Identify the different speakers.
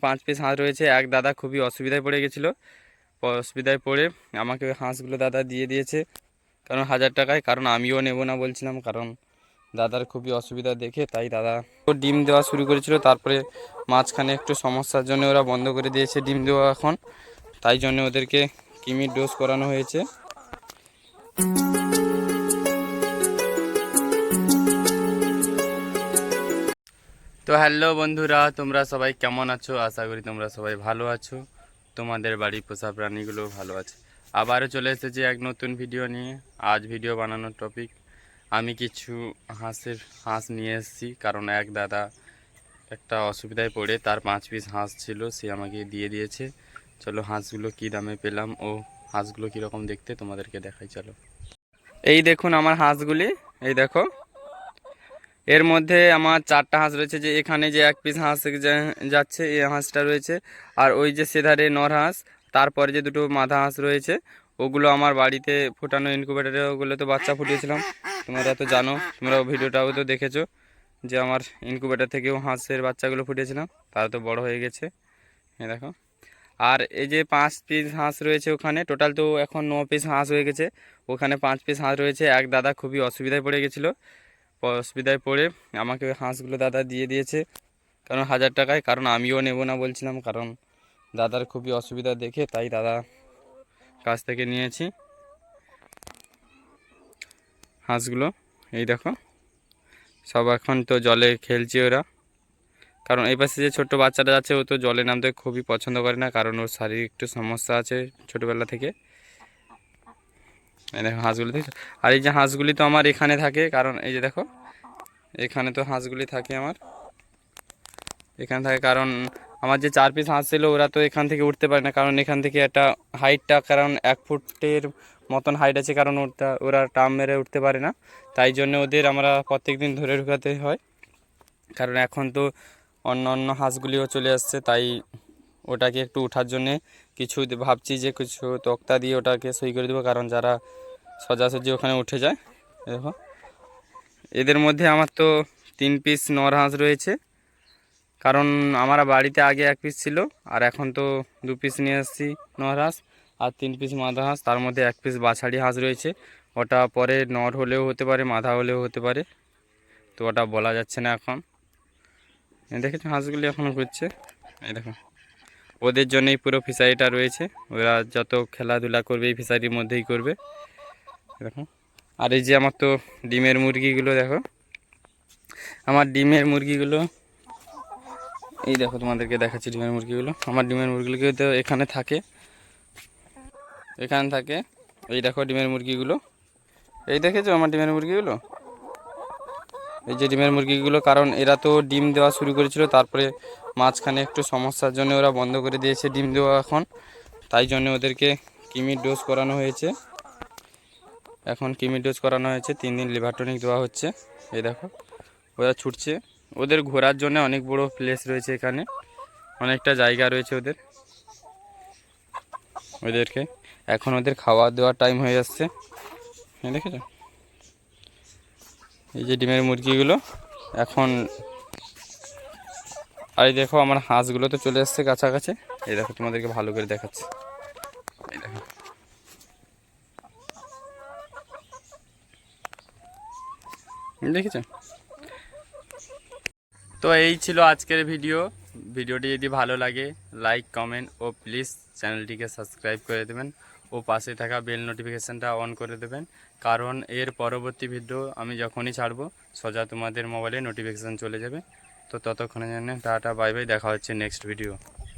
Speaker 1: 5 piece হাঁস রয়েছে। এক দাদা খুবই অসুবিধায় পড়ে গেছিলো, অসুবিধায় পড়ে আমাকে ওই হাঁসগুলো দাদা দিয়ে দিয়েছে, কারণ 1000 টাকায়। কারণ আমিও নেব না বলছিলাম, কারণ দাদার খুবই অসুবিধা দেখে, তাই দাদা ডিম দেওয়া শুরু করেছিল। তারপরে মাঝখানে একটু সমস্যার জন্য ওরা বন্ধ করে দিয়েছে ডিম দেওয়া এখন, তাই জন্য ওদেরকে কিমির ডোজ করানো হয়েছে। তো হ্যালো বন্ধুরা, তোমরা সবাই কেমন আছো? আশা করি তোমরা সবাই ভালো আছো, তোমাদের বাড়ির পোষা প্রাণীগুলো ভালো আছে। আবারও চলে এসেছি এক নতুন ভিডিও নিয়ে। আজ ভিডিও বানানোর টপিক, আমি কিছু হাঁস নিয়ে এসেছি, কারণ এক দাদা একটা অসুবিধায় পড়ে তার 5 পিস হাঁস ছিল, সে আমাকে দিয়ে দিয়েছে। চলো হাঁসগুলো কী দামে পেলাম ও হাঁসগুলো কীরকম দেখতে তোমাদেরকে দেখাই। চলো, এই দেখুন আমার হাঁসগুলি, এই দেখো। এর মধ্যে আমার 4টা হাঁস রয়েছে, যে এখানে যে 1 পিস হাঁস যাচ্ছে এই হাঁসটা রয়েছে, আর ওই যে সেধারে নর হাঁস, তারপরে যে দুটো মাদা হাঁস রয়েছে ওগুলো আমার বাড়িতে ফোটানো ইনকিউবেটরে, ওগুলো তো বাচ্চা ফুটিয়েছিলাম, তোমরা তো জানো, তোমরা ভিডিওটাও তো দেখেছো যে আমার ইনকিউবেটর থেকেও হাঁসের বাচ্চাগুলো ফুটিয়েছিলাম, তারা তো বড় হয়ে গেছে, এই দেখো। আর এই যে 5 পিস হাঁস রয়েছে ওখানে, টোটাল তো এখন 9 পিস হাঁস হয়ে গেছে, ওখানে 5 পিস হাঁস রয়েছে। এক দাদা খুবই অসুবিধায় পড়ে গেছিলো, অসুবিধায় পড়ে আমাকে ওই হাঁসগুলো দাদা দিয়ে দিয়েছে, কারণ 1000 টাকায়। কারণ আমিও নেব না বলছিলাম, কারণ দাদার খুবই অসুবিধা দেখে, তাই দাদা কাছ থেকে নিয়েছি হাঁসগুলো। এই দেখো, সব এখন তো জলে খেলছে ওরা, কারণ এই পাশে যে ছোট্ট বাচ্চাটা যাচ্ছে ও তো জলে নামতে খুবই পছন্দ করে না, কারণ ওর শারীরিক একটু সমস্যা আছে ছোটোবেলা থেকে। এই দেখো হাঁসগুলি দেখছো। আর এই যে হাঁসগুলি তো আমার এখানে থাকে, কারণ এই যে দেখো এখানে তো হাঁসগুলি থাকে আমার এখানে থাকে, কারণ আমার যে 4 পিস হাঁস ছিল ওরা তো এখান থেকে উঠতে পারে না, কারণ এখান থেকে একটা হাইটটা, কারণ 1 ফুটের মতন হাইট আছে, কারণ ওরা টাম মেরে উঠতে পারে না, তাই জন্য ওদের আমরা প্রত্যেক দিন ধরে ঢুকাতে হয়। কারণ এখন তো অন্য অন্য হাঁসগুলিও চলে আসছে, তাই ওটাকে একটু ওঠার জন্যে কিছু ভাবছি যে কিছু তক্তা দিয়ে ওটাকে সই করে দেবো, কারণ যারা সোজাসুজি ওখানে উঠে যায়। দেখো এদের মধ্যে আমার তো 3 পিস নর হাঁস রয়েছে, কারণ আমার বাড়িতে আগে 1 পিস ছিল, আর এখন তো 2 পিস নিয়ে আসছি নর হাঁস, আর 3 পিস মাদা হাঁস, তার মধ্যে 1 পিস বাছাড়ি হাঁস রয়েছে। ওটা পরে নর হলেও হতে পারে, মাদা হলেও হতে পারে, তো ওটা বলা যাচ্ছে না এখন। দেখেছো হাঁসগুলি এখন ঘুরছে, এই দেখো। ওদের জন্যই পুরো ফিশারিটা রয়েছে, ওরা যত খেলাধুলা করবে এই ফিশারির মধ্যেই করবে, দেখো। আর এই যে আমার তো ডিমের মুরগিগুলো দেখো, আমার ডিমের মুরগিগুলো এই দেখো, তোমাদেরকে দেখাচ্ছি ডিমের মুরগিগুলো। আমার ডিমের মুরগিগুলো তো এখানে থাকে, এই দেখো ডিমের মুরগিগুলো, এই দেখেছো আমার ডিমের মুরগিগুলো, এই যে ডিমের মুরগিগুলো। কারণ এরা তো ডিম দেওয়া শুরু করেছিল, তারপরে মাঝখানে একটু সমস্যার জন্য ওরা বন্ধ করে দিয়েছে ডিম দেওয়া এখন, তাই জন্য ওদেরকে কিমির ডোজ করানো হয়েছে। এখন কিমির ডোজ করানো হয়েছে, 3 দিন লিভার টনিক দেওয়া হচ্ছে। এই দেখো ওরা ছুটছে, ওদের ঘোরার জন্য অনেক বড় প্লেস রয়েছে এখানে, অনেকটা জায়গা রয়েছে ওদেরকে এখন ওদের খাওয়া দেওয়ার টাইম হয়ে যাচ্ছে, দেখেছো। এই যে ডিমের মুরগিগুলো এখন, আর এই দেখো আমার হাঁসগুলো তো চলে আসছে কাছাকাছি, এই দেখো তোমাদেরকে ভালো করে দেখাচ্ছি, এই দেখো। দেখেছো? তো এই ছিল আজকের ভিডিওটি যদি ভালো লাগে লাইক কমেন্ট ও প্লিজ চ্যানেলটিকে সাবস্ক্রাইব করে দেবেন ও পাশে থাকা বেল নোটিফিকেশানটা অন করে দেবেন, কারণ এর পরবর্তী ভিডিও আমি যখনই ছাড়বো সোজা তোমাদের মোবাইলে নোটিফিকেশান চলে যাবে। তো ততক্ষণের জন্য টাটা বাই বাই, দেখা হচ্ছে নেক্সট ভিডিও।